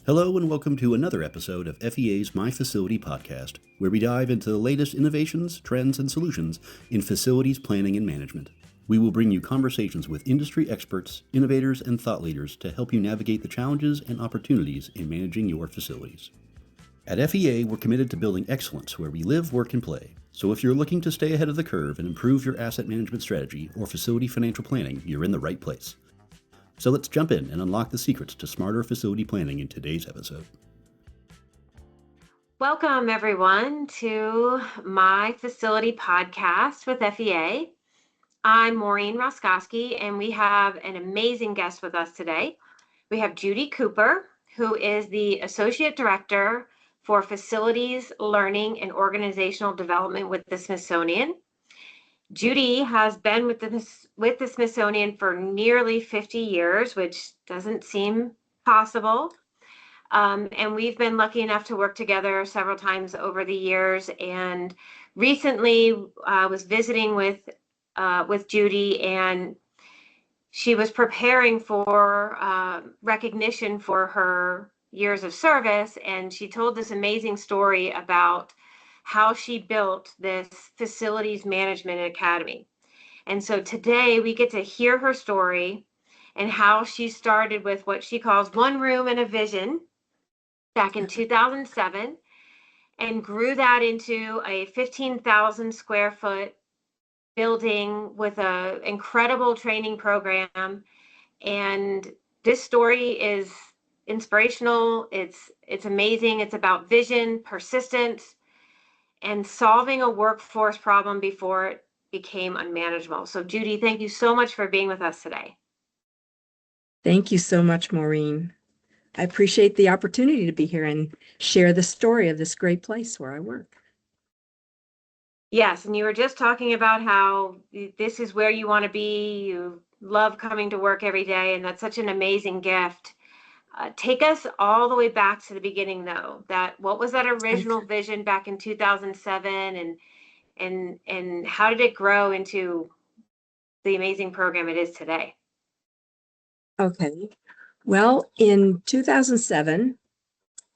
Hello and welcome to another episode of FEA's My Facility podcast, where we dive into the latest innovations, trends, and solutions in facilities planning and management. We will bring you conversations with industry experts, innovators, and thought leaders to help you navigate the challenges and opportunities in managing your facilities. At FEA, we're committed to building excellence where we live, work, and play. So if you're looking to stay ahead of the curve and improve your asset management strategy or facility financial planning, you're in the right place. So let's jump in and unlock the secrets to smarter facility planning in today's episode. Welcome, everyone, to my facility podcast with FEA. I'm Maureen Roskoski, and we have an amazing guest with us today. We have Judie Cooper, who is the Associate Director for Facilities, Learning, and Organizational Development with the Smithsonian. Judie has been with the Smithsonian for nearly 50 years, which doesn't seem possible. And we've been lucky enough to work together several times over the years. And recently, I was visiting with Judie, and she was preparing for recognition for her years of service. And she told this amazing story about how she built this facilities management academy. And so today we get to hear her story and how she started with what she calls one room and a vision back in 2007 and grew that into a 15,000 square foot building with an incredible training program. And this story is inspirational. It's amazing. It's about vision, persistence, and solving a workforce problem before it became unmanageable. So Judie, thank you so much for being with us today. Thank you so much, Maureen. I appreciate the opportunity to be here and share the story of this great place where I work. Yes, and you were just talking about how this is where you want to be. You love coming to work every day, and that's such an amazing gift. Take us all the way back to the beginning, though. What was that original vision back in 2007, and how did it grow into the amazing program it is today? Okay. Well, in 2007,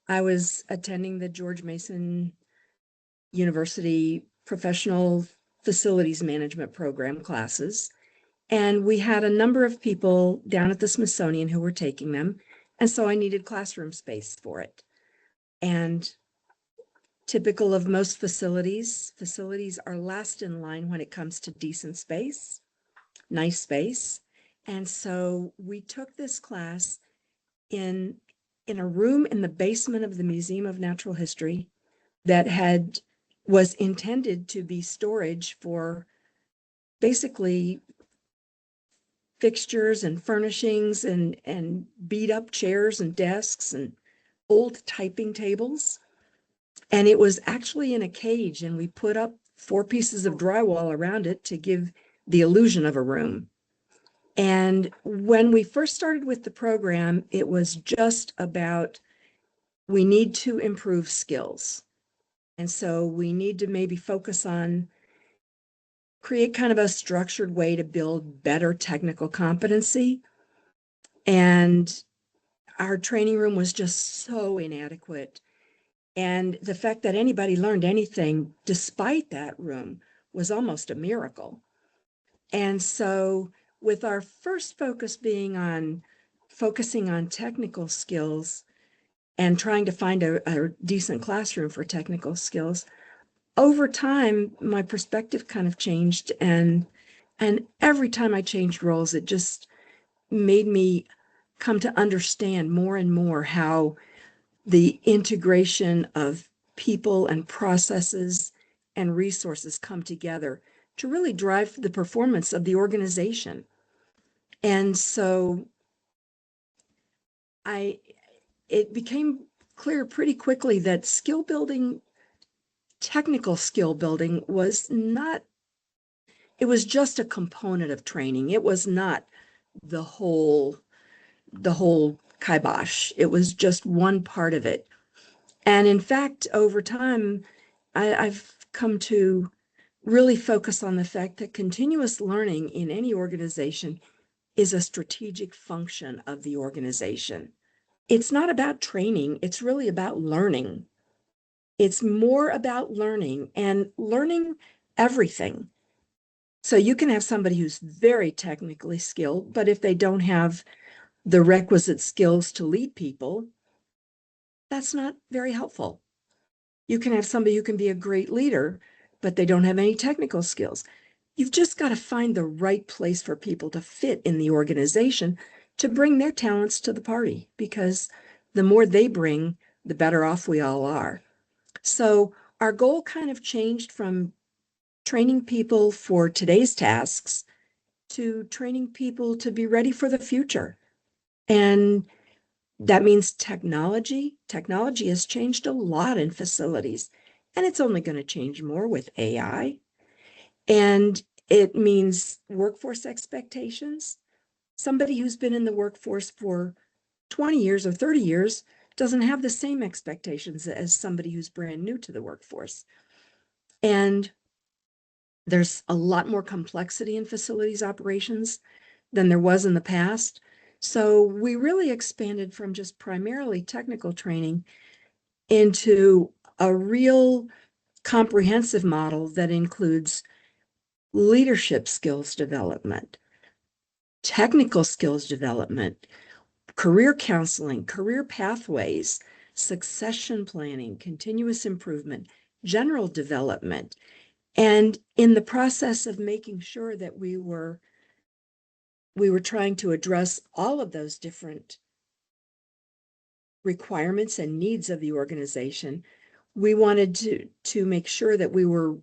I was attending the George Mason University Professional Facilities Management Program classes, and we had a number of people down at the Smithsonian who were taking them, and so I needed classroom space for it. And typical of most facilities are last in line when it comes to decent space, nice space. And so we took this class in a room in the basement of the Museum of Natural History that was intended to be storage for basically fixtures and furnishings and beat up chairs and desks and old typing tables. And it was actually in a cage, and we put up 4 pieces of drywall around it to give the illusion of a room. And when we first started with the program, it was just about, we need to improve skills. And so we need to maybe focus on create kind of a structured way to build better technical competency. And our training room was just so inadequate. And the fact that anybody learned anything despite that room was almost a miracle. And so with our first focus being on focusing on technical skills and trying to find a decent classroom for technical skills, over time, my perspective kind of changed. And every time I changed roles, it just made me come to understand more and more how the integration of people and processes and resources come together to really drive the performance of the organization. And so it became clear pretty quickly that skill building, technical skill building was not, it was just a component of training. It was not the whole kibosh. It was just one part of it. And in fact, over time, I've come to really focus on the fact that continuous learning in any organization is a strategic function of the organization. it's not about training. It's really about learning. It's more about learning and learning everything. So you can have somebody who's very technically skilled, but if they don't have the requisite skills to lead people, that's not very helpful. You can have somebody who can be a great leader, but they don't have any technical skills. You've just got to find the right place for people to fit in the organization to bring their talents to the party, because the more they bring, the better off we all are. So our goal kind of changed from training people for today's tasks to training people to be ready for the future. And that means technology. Technology has changed a lot in facilities, and it's only going to change more with AI. And it means workforce expectations. Somebody who's been in the workforce for 20 years or 30 years doesn't have the same expectations as somebody who's brand new to the workforce. And there's a lot more complexity in facilities operations than there was in the past. So we really expanded from just primarily technical training into a real comprehensive model that includes leadership skills development, technical skills development, career counseling, career pathways, succession planning, continuous improvement, general development. And in the process of making sure that we were trying to address all of those different requirements and needs of the organization, we wanted to make sure that we were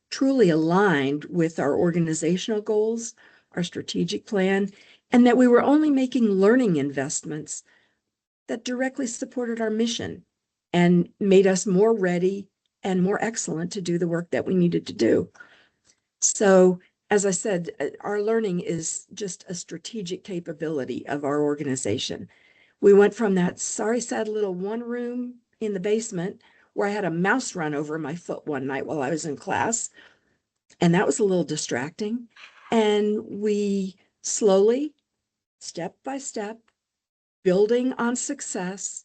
truly aligned with our organizational goals, our strategic plan, and that we were only making learning investments that directly supported our mission and made us more ready and more excellent to do the work that we needed to do. So, as I said, our learning is just a strategic capability of our organization. We went from that sorry, sad little one room in the basement where I had a mouse run over my foot one night while I was in class, and that was a little distracting. And we slowly, step by step, building on success,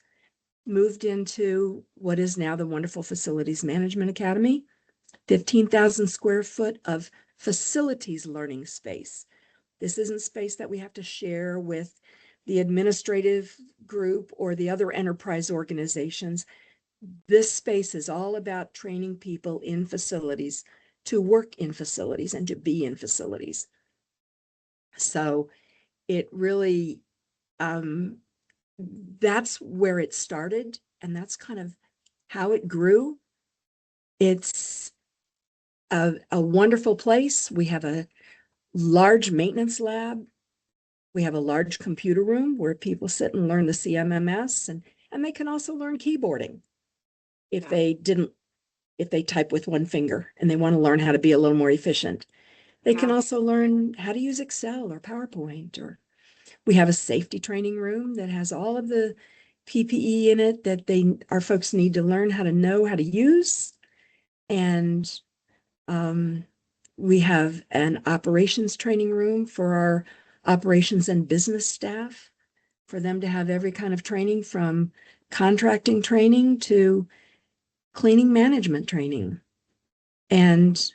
moved into what is now the wonderful Facilities Management Academy, 15,000 square foot of facilities learning space. This isn't space that we have to share with the administrative group or the other enterprise organizations. This space is all about training people in facilities to work in facilities and to be in facilities. So it really, that's where it started, and that's kind of how it grew. It's a wonderful place. We have a large maintenance lab. We have a large computer room where people sit and learn the CMMS, and they can also learn keyboarding if they type with one finger and they want to learn how to be a little more efficient. They can also learn how to use Excel or PowerPoint. Or we have a safety training room that has all of the PPE in it that our folks need to learn how to know how to use. And we have an operations training room for our operations and business staff, for them to have every kind of training, from contracting training to cleaning management training. And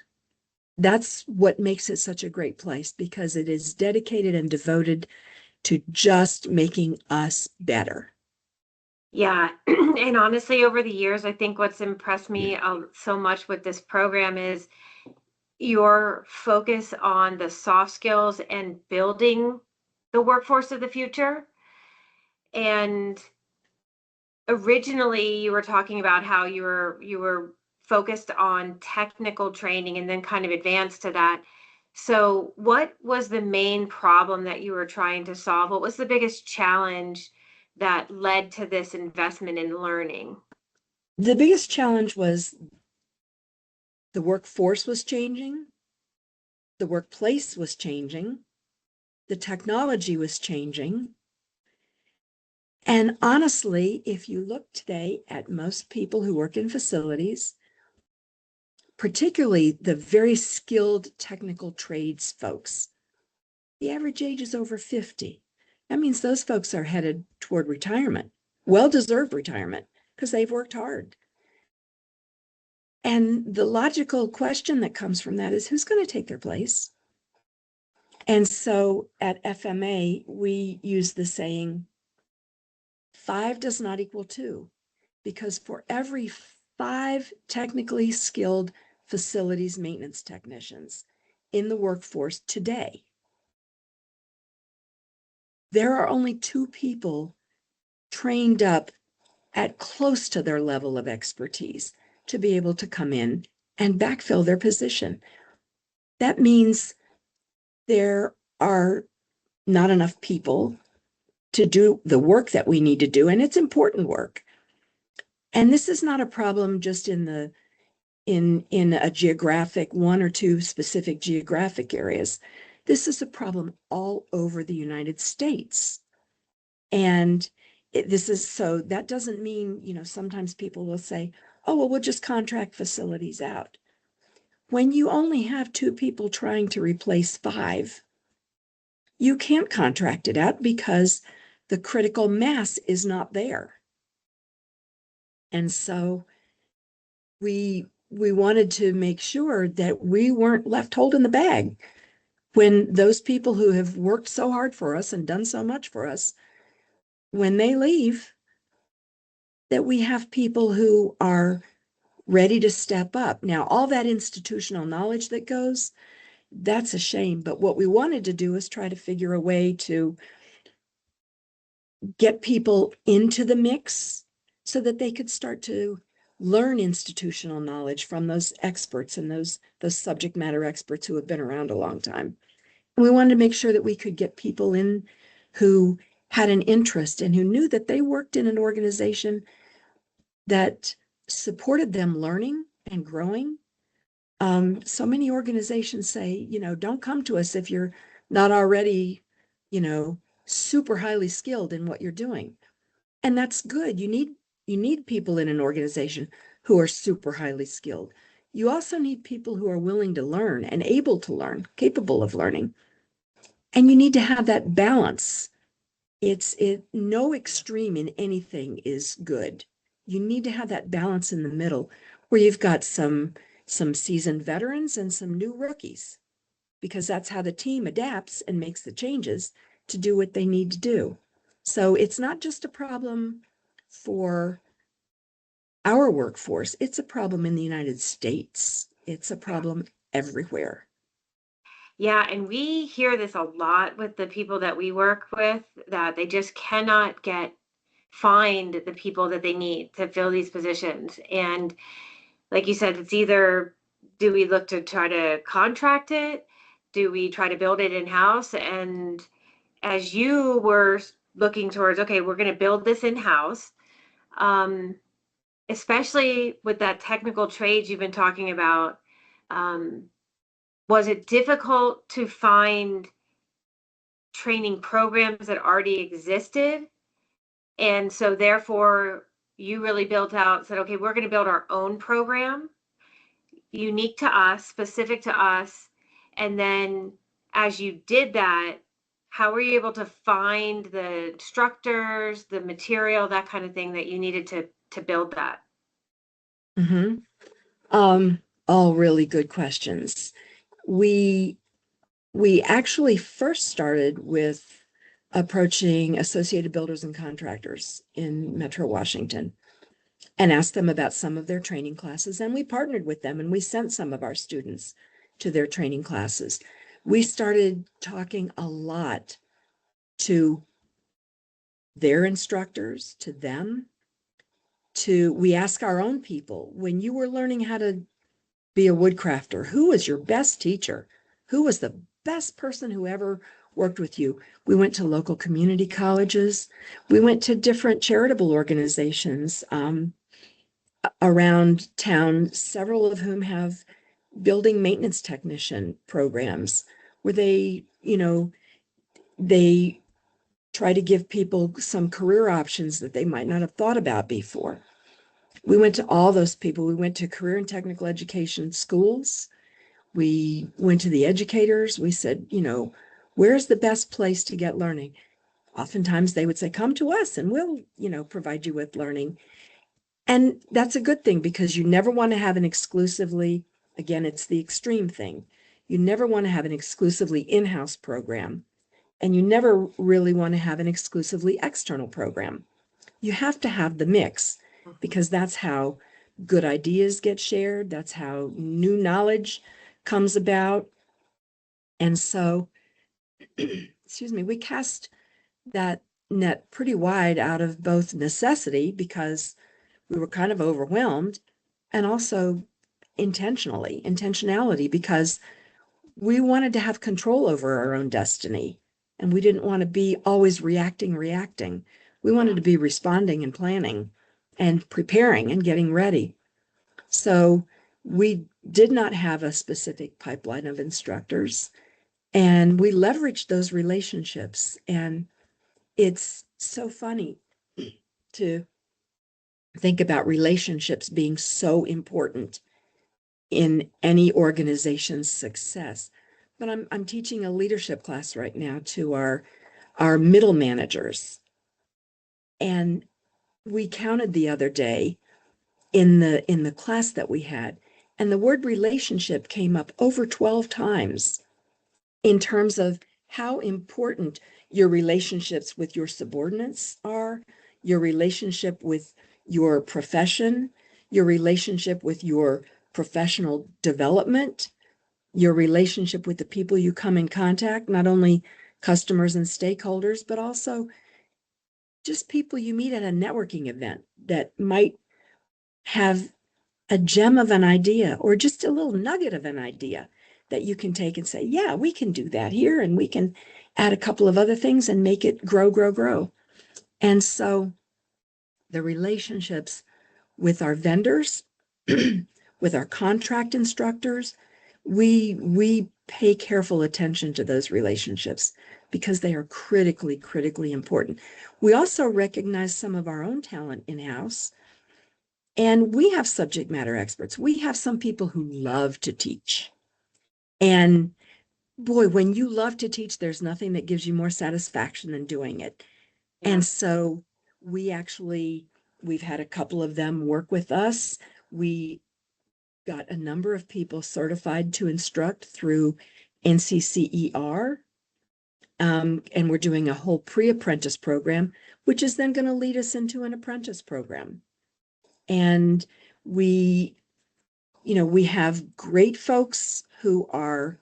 that's what makes it such a great place, because it is dedicated and devoted to just making us better. Yeah. And honestly, over the years, I think what's impressed me so much with this program is your focus on the soft skills and building the workforce of the future. And originally you were talking about how you were focused on technical training and then kind of advanced to that. So what was the main problem that you were trying to solve? What was the biggest challenge that led to this investment in learning? The biggest challenge was the workforce was changing, the workplace was changing, the technology was changing. And honestly, if you look today at most people who work in facilities, particularly the very skilled technical trades folks, the average age is over 50. that means those folks are headed toward retirement, well-deserved retirement, because they've worked hard. And the logical question that comes from that is, who's going to take their place? And so at FMA, we use the saying, 5 does not equal 2, because for every 5 technically skilled facilities maintenance technicians in the workforce today, there are only 2 people trained up at close to their level of expertise to be able to come in and backfill their position. That means there are not enough people to do the work that we need to do, and it's important work. And this is not a problem just in a geographic, 1 or 2 specific geographic areas. This is a problem all over the United States. And so that doesn't mean, sometimes people will say, oh, well, we'll just contract facilities out. When you only have 2 people trying to replace 5, you can't contract it out because the critical mass is not there. And so we wanted to make sure that we weren't left holding the bag when those people who have worked so hard for us and done so much for us, when they leave, that we have people who are ready to step up. Now, all that institutional knowledge that goes, that's a shame. But what we wanted to do is try to figure a way to get people into the mix so that they could start to learn institutional knowledge from those experts and those subject matter experts who have been around a long time. And we wanted to make sure that we could get people in who had an interest and who knew that they worked in an organization that supported them learning and growing. So many organizations say, don't come to us if you're not already, super highly skilled in what you're doing. And that's good. You need people in an organization who are super highly skilled. You also need people who are willing to learn and able to learn, capable of learning. And you need to have that balance. No extreme in anything is good. You need to have that balance in the middle where you've got some seasoned veterans and some new rookies, because that's how the team adapts and makes the changes to do what they need to do. So it's not just a problem for our workforce, it's a problem in the United States. It's a problem everywhere. Yeah, and we hear this a lot with the people that we work with, that they just cannot find the people that they need to fill these positions. And like you said, it's either, do we look to try to contract it? Do we try to build it in-house? And as you were looking towards, okay, we're going to build this in-house, especially with that technical trades you've been talking about, was it difficult to find training programs that already existed? And so therefore you really said, okay, we're going to build our own program, unique to us, specific to us. And then as you did that, how were you able to find the instructors, the material, that kind of thing that you needed to build that? All really good questions. We actually first started with approaching Associated Builders and Contractors in Metro Washington and asked them about some of their training classes. And we partnered with them and we sent some of our students to their training classes. We started talking a lot to their instructors, to them, we ask our own people, when you were learning how to be a woodcrafter, who was your best teacher? Who was the best person who ever worked with you? We went to local community colleges. We went to different charitable organizations around town, several of whom have building maintenance technician programs where they try to give people some career options that they might not have thought about before. We went to all those people. We went to career and technical education schools. We went to the educators. We said, where's the best place to get learning? oftentimes they would say, come to us and we'll, provide you with learning. And that's a good thing because you never want to have an exclusively, again, it's the extreme thing. You never want to have an exclusively in-house program, and you never really want to have an exclusively external program. You have to have the mix because that's how good ideas get shared. That's how new knowledge comes about. And so, excuse me, we cast that net pretty wide out of both necessity because we were kind of overwhelmed, and also intentionality, because we wanted to have control over our own destiny. And we didn't want to be always reacting. We wanted to be responding and planning and preparing and getting ready. So we did not have a specific pipeline of instructors, and we leveraged those relationships. And it's so funny to think about relationships being so important in any organization's success. But I'm teaching a leadership class right now to our middle managers. And we counted the other day in the class that we had, and the word relationship came up over 12 times in terms of how important your relationships with your subordinates are, your relationship with your profession, your relationship with your professional development, your relationship with the people you come in contact, not only customers and stakeholders, but also just people you meet at a networking event that might have a gem of an idea or just a little nugget of an idea that you can take and say, yeah, we can do that here, and we can add a couple of other things and make it grow. And so the relationships with our vendors, with our contract instructors, we pay careful attention to those relationships because they are critically important. We also recognize some of our own talent in-house, and we have subject matter experts. We have some people who love to teach. And boy, when you love to teach, there's nothing that gives you more satisfaction than doing it. Yeah. And so we've had a couple of them work with us. We got a number of people certified to instruct through NCCER. And we're doing a whole pre-apprentice program, which is then going to lead us into an apprentice program. And we have great folks who are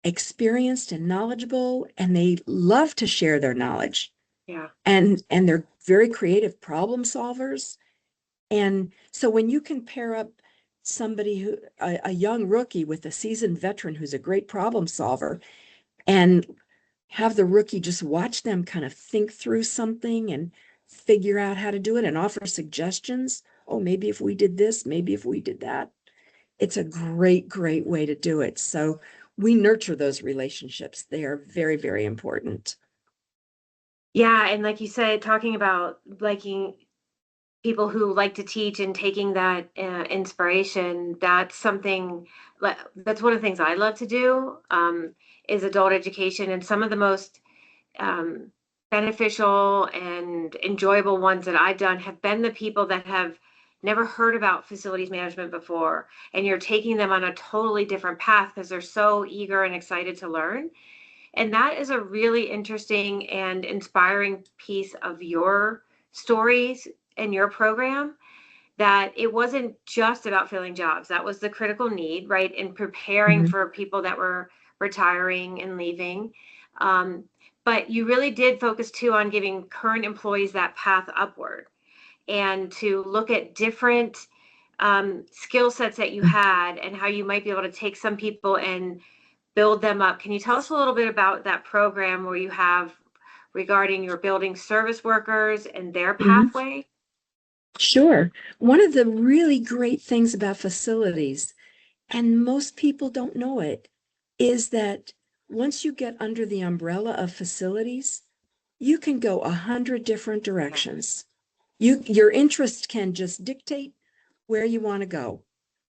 experienced and knowledgeable, and they love to share their knowledge. Yeah. And they're very creative problem solvers. And so when you can pair up somebody a young rookie with a seasoned veteran who's a great problem solver, and have the rookie just watch them kind of think through something and figure out how to do it and offer suggestions. Oh, maybe if we did this, maybe if we did that. It's a great way to do it. So we nurture those relationships. They are very important. Yeah. And like you said, talking about liking people who like to teach and taking that inspiration, that's something, that's one of the things I love to do, is adult education. And some of the most beneficial and enjoyable ones that I've done have been the people that have never heard about facilities management before, and you're taking them on a totally different path because they're so eager and excited to learn. And that is a really interesting and inspiring piece of your stories and your program, that it wasn't just about filling jobs. That was the critical need, right? And preparing for people that were retiring and leaving. But you really did focus too on giving current employees that path upward, and to look at different skill sets that you had and how you might be able to take some people and build them up. Can you tell us a little bit about that program where you have regarding your building service workers and their pathway? Sure. One of the really great things about facilities, and most people don't know it, is that once you get under the umbrella of facilities, you can go 100 different directions. Your interest can just dictate where you want to go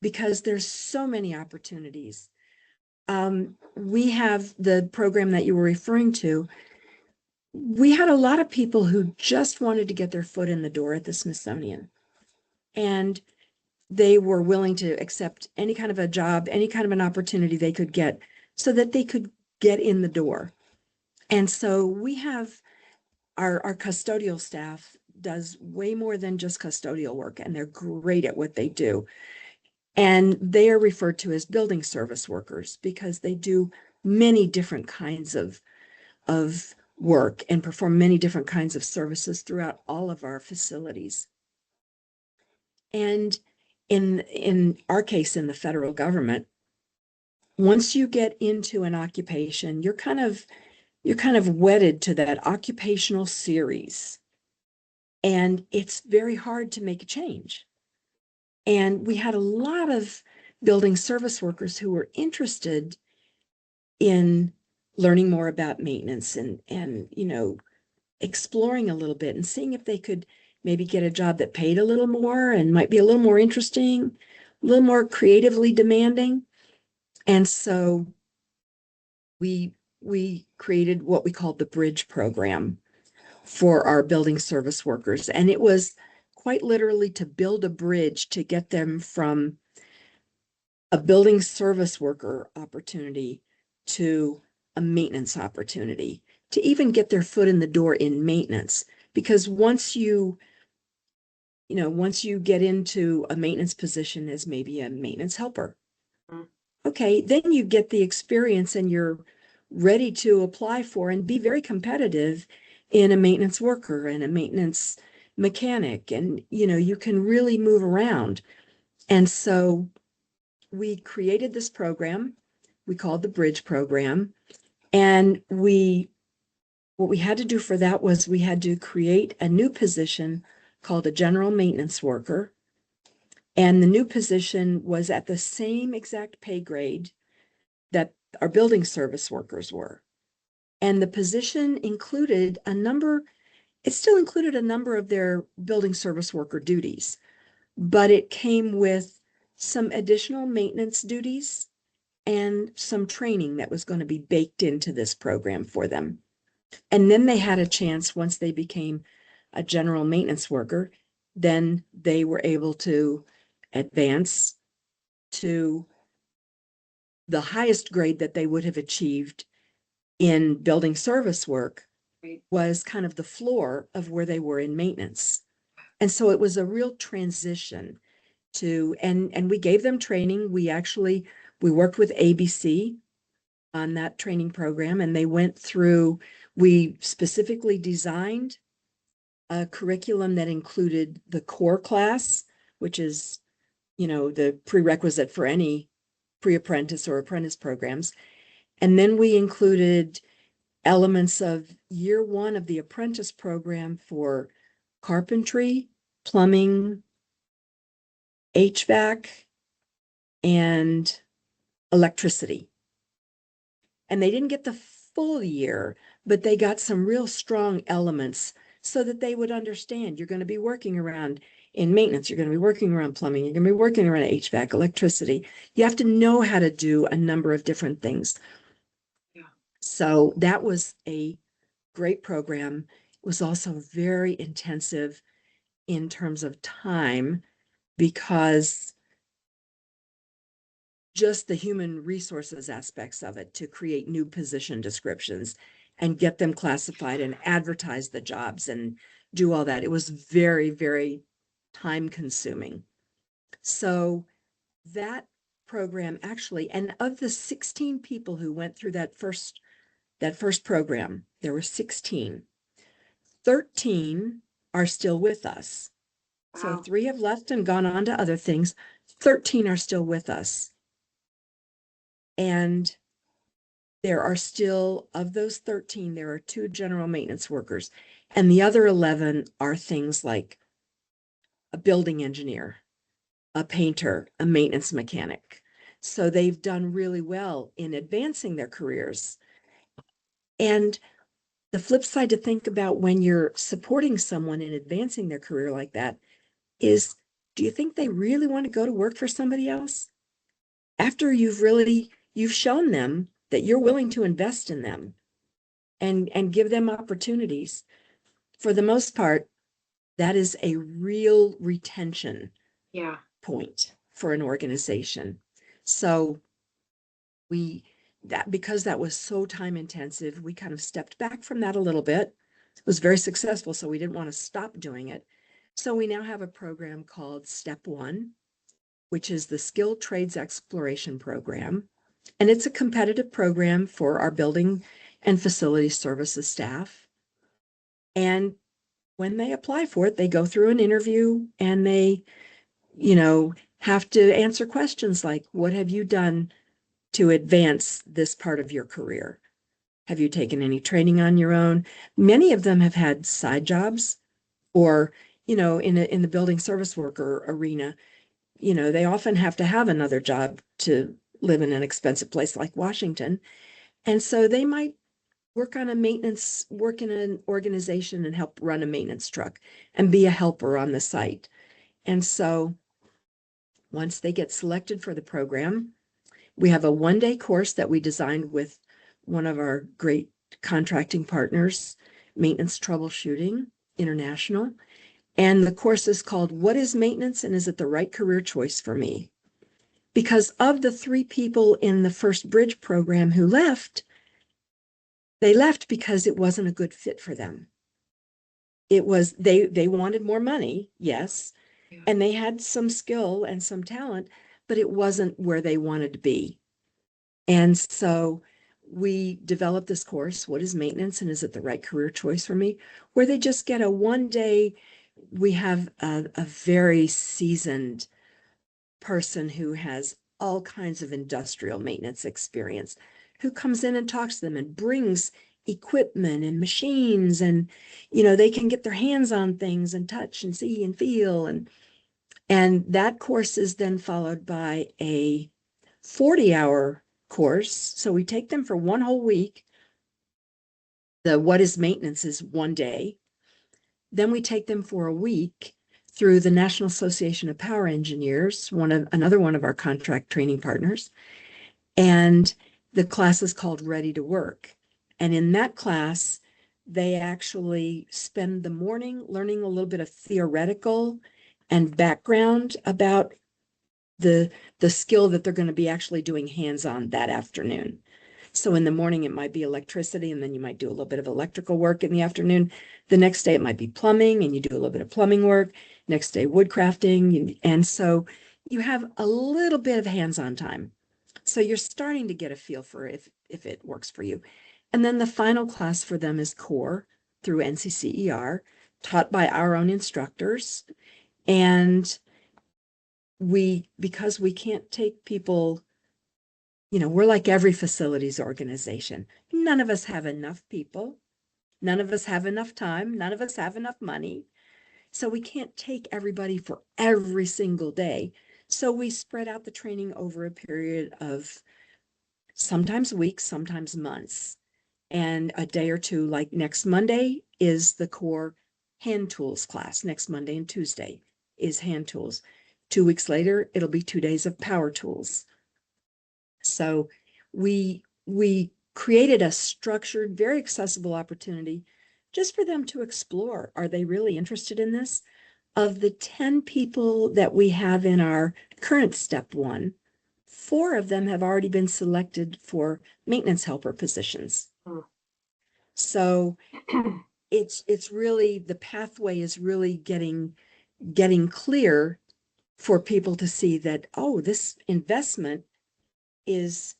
because there's so many opportunities. We have the program that you were referring to. we had a lot of people who just wanted to get their foot in the door at the Smithsonian. And they were willing to accept any kind of a job, any kind of an opportunity they could get so that they could get in the door. And so we have our custodial staff does way more than just custodial work, and they're great at what they do. And they are referred to as building service workers because they do many different kinds of work and perform many different kinds of services throughout all of our facilities. And in our case, in the federal government, once you get into an occupation, you're kind of wedded to that occupational series. And it's very hard to make a change. And we had a lot of building service workers who were interested in learning more about maintenance and exploring a little bit and seeing if they could maybe get a job that paid a little more and might be a little more interesting, a little more creatively demanding. And so we created what we called the Bridge program for our building service workers. And it was quite literally to build a bridge to get them from a building service worker opportunity to a maintenance opportunity, to even get their foot in the door in maintenance. Because once you get into a maintenance position as maybe a maintenance helper, okay, then you get the experience and you're ready to apply for and be very competitive in a maintenance worker and a maintenance mechanic. And, you can really move around. And so we created this program we called the Bridge program. And what we had to do for that was we had to create a new position called a general maintenance worker. And the new position was at the same exact pay grade that our building service workers were. And the position included it still included a number of their building service worker duties, but it came with some additional maintenance duties and some training that was going to be baked into this program for them. And then they had a chance, once they became a general maintenance worker, then they were able to advance to the highest grade that they would have achieved in building service work. Was kind of the floor of where they were in maintenance. And so it was a real transition and we gave them training. We worked with ABC on that training program, and we specifically designed a curriculum that included the core class, which is, the prerequisite for any pre-apprentice or apprentice programs. And then we included elements of year one of the apprentice program for carpentry, plumbing, HVAC, and electricity. And they didn't get the full year, but they got some real strong elements so that they would understand you're going to be working around in maintenance, you're going to be working around plumbing, you're going to be working around HVAC, electricity. You have to know how to do a number of different things. Yeah. So that was a great program. It was also very intensive in terms of time because just the human resources aspects of it, to create new position descriptions and get them classified and advertise the jobs and do all that. It was very, very time consuming. So that program actually, and of the 16 people who went through that first program, there were 16. 13 are still with us. Wow. So 3 have left and gone on to other things. 13 are still with us. And there are still, of those 13, there are 2 general maintenance workers. And the other 11 are things like a building engineer, a painter, a maintenance mechanic. So they've done really well in advancing their careers. And the flip side to think about when you're supporting someone in advancing their career like that is, do you think they really want to go to work for somebody else? After you've shown them that you're willing to invest in them and give them opportunities. For the most part, that is a real retention Yeah. point for an organization. So because that was so time intensive, we kind of stepped back from that a little bit. It was very successful, so we didn't want to stop doing it. So we now have a program called Step One, which is the Skilled Trades Exploration Program. And it's a competitive program for our building and facility services staff. And when they apply for it, they go through an interview and they, have to answer questions like, what have you done to advance this part of your career? Have you taken any training on your own? Many of them have had side jobs or, in the building service worker arena, they often have to have another job to live in an expensive place like Washington. And so they might work in an organization and help run a maintenance truck and be a helper on the site. And so once they get selected for the program, we have a 1-day course that we designed with one of our great contracting partners, Maintenance Troubleshooting International. And the course is called What is Maintenance and Is It the Right Career Choice for Me? Because of the 3 people in the first bridge program who left, they left because it wasn't a good fit for them. It was, they wanted more money, yes, Yeah. and they had some skill and some talent, but it wasn't where they wanted to be. And so we developed this course, What is Maintenance and Is It the Right Career Choice for Me? Where they just get a 1-day, we have a very seasoned person who has all kinds of industrial maintenance experience, who comes in and talks to them and brings equipment and machines, and they can get their hands on things and touch and see and feel, and that course is then followed by a 40-hour course. So we take them for 1 whole week. The What is Maintenance is 1 day. Then we take them for a week through the National Association of Power Engineers, another one of our contract training partners. And the class is called Ready to Work. And in that class, they actually spend the morning learning a little bit of theoretical and background about the skill that they're going to be actually doing hands-on that afternoon. So in the morning, it might be electricity, and then you might do a little bit of electrical work in the afternoon. The next day, it might be plumbing, and you do a little bit of plumbing work. Next day, wood crafting. And so you have a little bit of hands-on time. So you're starting to get a feel for if it works for you. And then the final class for them is core through NCCER, taught by our own instructors. And because we can't take people, we're like every facilities organization. None of us have enough people. None of us have enough time. None of us have enough money. So we can't take everybody for every single day. So we spread out the training over a period of sometimes weeks, sometimes months, and a day or two. Like next Monday is the core hand tools class. Next Monday and Tuesday is hand tools. 2 weeks later, it'll be 2 days of power tools. So we created a structured, very accessible opportunity just for them to explore. Are they really interested in this? Of the 10 people that we have in our current Step One, 4 of them have already been selected for maintenance helper positions. Mm. So it's really, the pathway is really getting clear for people to see that, oh, this investment is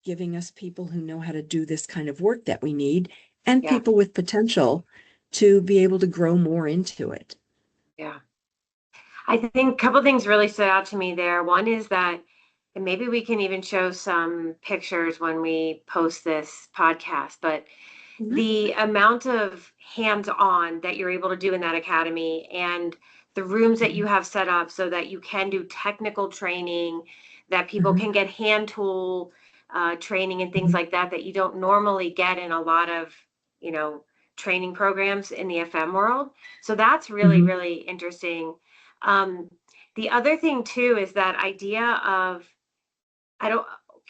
giving us people who know how to do this kind of work that we need, and Yeah. people with potential to be able to grow more into it. Yeah. I think a couple things really stood out to me there. One is that, and maybe we can even show some pictures when we post this podcast, but the amount of hands-on that you're able to do in that academy, and the rooms that you have set up so that you can do technical training, that people can get hand tool training and things like that you don't normally get in a lot of, training programs in the FM world. So that's really, really interesting. The other thing too is that idea of,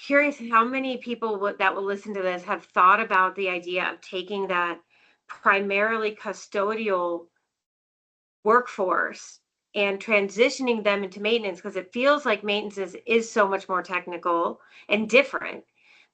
curious how many people that will listen to this have thought about the idea of taking that primarily custodial workforce and transitioning them into maintenance, because it feels like maintenance is so much more technical and different.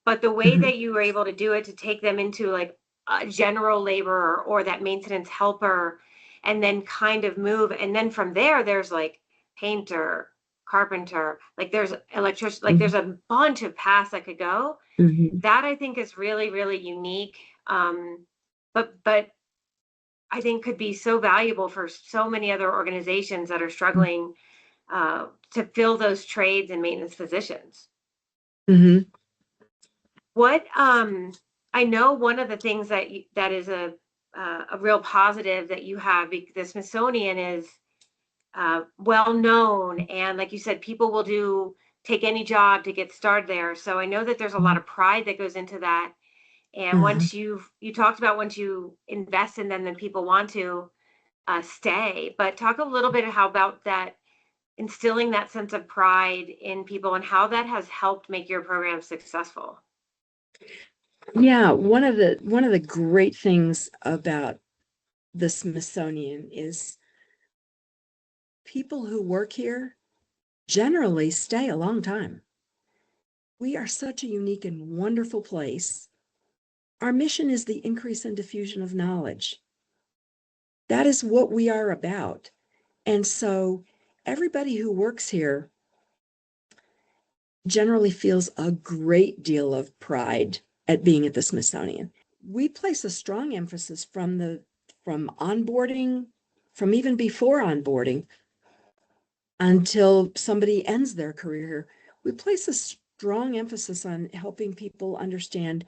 But the way Mhm. that you were able to do it, to take them into like a general laborer or that maintenance helper, and then kind of move. And then from there, there's like painter, carpenter, like there's electrician, like there's a bunch of paths that could go. Mhm. That I think is really, really unique. But I think could be so valuable for so many other organizations that are struggling to fill those trades and maintenance positions. Mhm. What I know one of the things that is a real positive that you have, the Smithsonian is well known, and like you said, people will take any job to get started there. So I know that there's a lot of pride that goes into that. And Uh-huh. once you talked about, once you invest in them, then people want to stay. But talk a little bit how about that, instilling that sense of pride in people, and how that has helped make your program successful. Yeah, one of the great things about the Smithsonian is people who work here generally stay a long time. We are such a unique and wonderful place. Our mission is the increase and diffusion of knowledge. That is what we are about. And so everybody who works here generally feels a great deal of pride at being at the Smithsonian. We place a strong emphasis from onboarding, from even before onboarding until somebody ends their career. We place a strong emphasis on helping people understand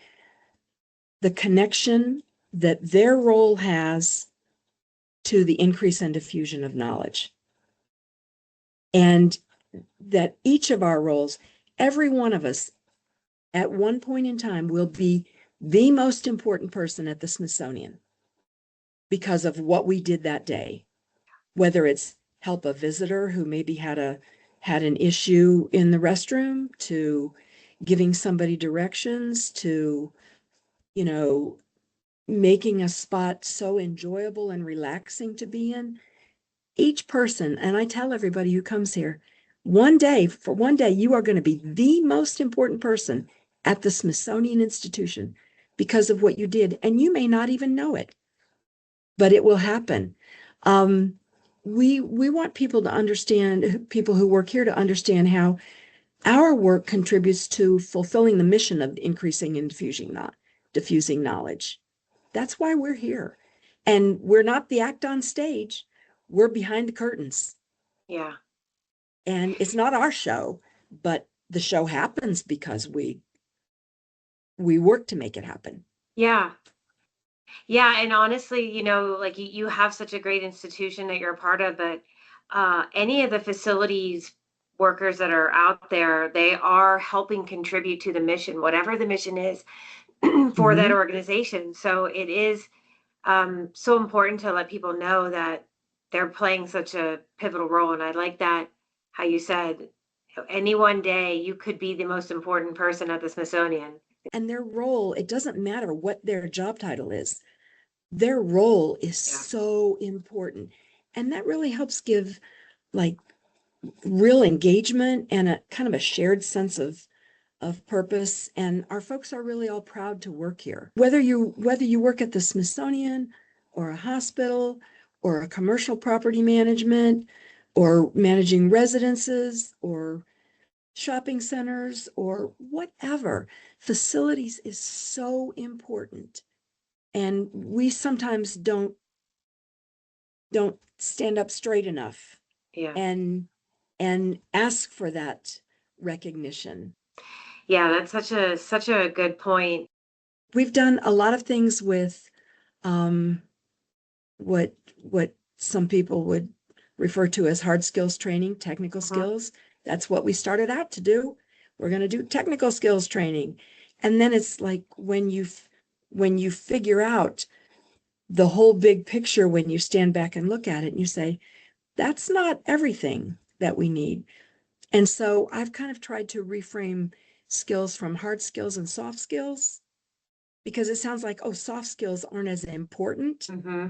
the connection that their role has to the increase and diffusion of knowledge. And that each of our roles, every one of us at one point in time will be the most important person at the Smithsonian because of what we did that day, whether it's help a visitor who maybe had an issue in the restroom, to giving somebody directions, to, you know, making a spot so enjoyable and relaxing to be in. Each person, and I tell everybody who comes here, for one day, you are going to be the most important person at the Smithsonian Institution because of what you did. And you may not even know it, but it will happen. We want people to understand, people who work here to understand how our work contributes to fulfilling the mission of increasing and diffusing knowledge. That's why we're here. And we're not the act on stage. We're behind the curtains. Yeah. And it's not our show, but the show happens because we work to make it happen. Yeah. Yeah. And honestly, like you have such a great institution that you're a part of, but any of the facilities workers that are out there, they are helping contribute to the mission, whatever the mission is for that Mhm. organization. So it is so important to let people know that they're playing such a pivotal role. And I like that, how you said, any one day you could be the most important person at the Smithsonian. And their role, it doesn't matter what their job title is. Their role is Yeah. so important. And that really helps give like real engagement and a kind of a shared sense of purpose. And our folks are really all proud to work here. Whether you work at the Smithsonian or a hospital or a commercial property management or managing residences or shopping centers or whatever, facilities is so important. And we sometimes don't stand up straight enough Yeah. and ask for that recognition. Yeah, that's such a good point. We've done a lot of things with um, what some people would refer to as hard skills training, technical Mhm. skills. That's what we started out to do. We're going to do technical skills training. And then it's like when you figure out the whole big picture, when you stand back and look at it and you say, that's not everything that we need. And so I've kind of tried to reframe skills from hard skills and soft skills, because it sounds like, oh, soft skills aren't as important. Mm-hmm.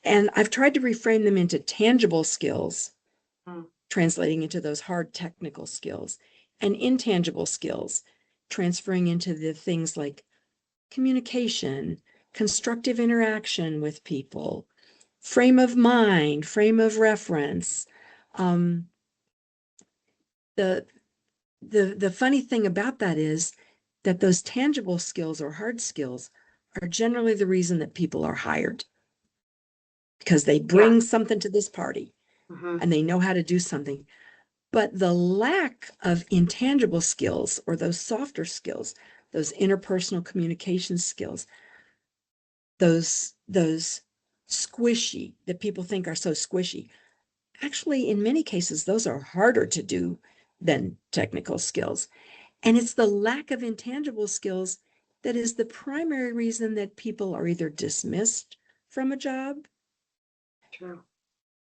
And I've tried to reframe them into tangible skills, Mm. translating into those hard technical skills, and intangible skills, transferring into the things like communication, constructive interaction with people, frame of mind, frame of reference. The funny thing about that is that those tangible skills or hard skills are generally the reason that people are hired, because they bring something to this party Mm-hmm. and they know how to do something. But the lack of intangible skills, or those softer skills, those interpersonal communication skills, those squishy, that people think are so squishy, actually, in many cases, those are harder to do than technical skills. And it's the lack of intangible skills that is the primary reason that people are either dismissed from a job True.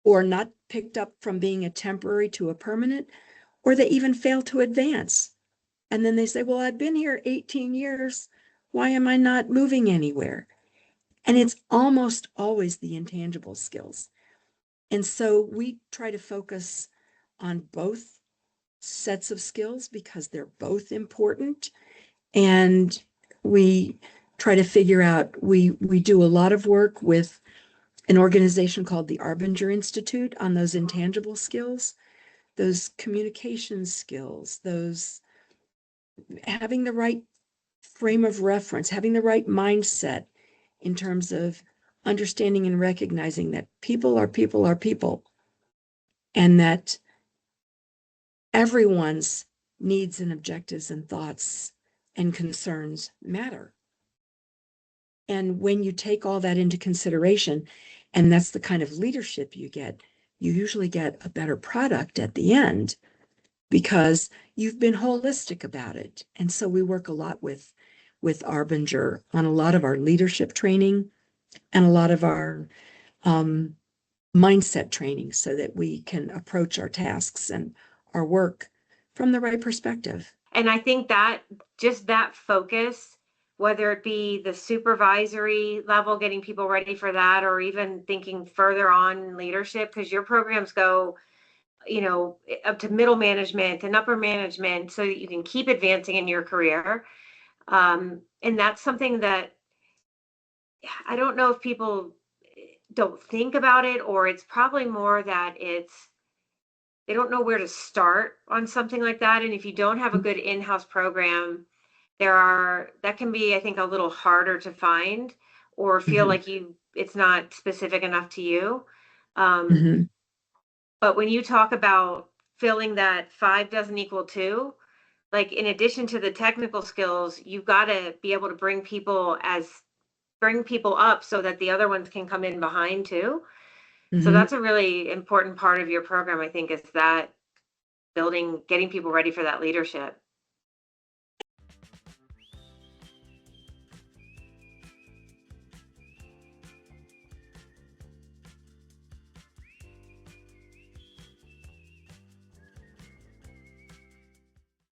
or not picked up from being a temporary to a permanent, or they even fail to advance. And then they say, well, I've been here 18 years. Why am I not moving anywhere? And it's almost always the intangible skills. And so we try to focus on both sets of skills because they're both important. And we try to figure out, we do a lot of work with an organization called the Arbinger Institute on those intangible skills, those communication skills, those having the right frame of reference, having the right mindset in terms of understanding and recognizing that people are people are people, and that everyone's needs and objectives and thoughts and concerns matter. And when you take all that into consideration, and that's the kind of leadership you get, you usually get a better product at the end because you've been holistic about it. And so we work a lot with Arbinger on a lot of our leadership training and a lot of our mindset training so that we can approach our tasks and our work from the right perspective. And I think that just that focus, whether it be the supervisory level, getting people ready for that, or even thinking further on in leadership, because your programs go, up to middle management and upper management so that you can keep advancing in your career. And that's something that I don't know if people don't think about it, or it's probably more that they don't know where to start on something like that. And if you don't have a good in-house program, that can be, I think, a little harder to find or feel like it's not specific enough to you. But when you talk about feeling that 5 doesn't equal 2, like in addition to the technical skills, you've got to be able to bring people up so that the other ones can come in behind too. So that's a really important part of your program, I think, is that getting people ready for that leadership.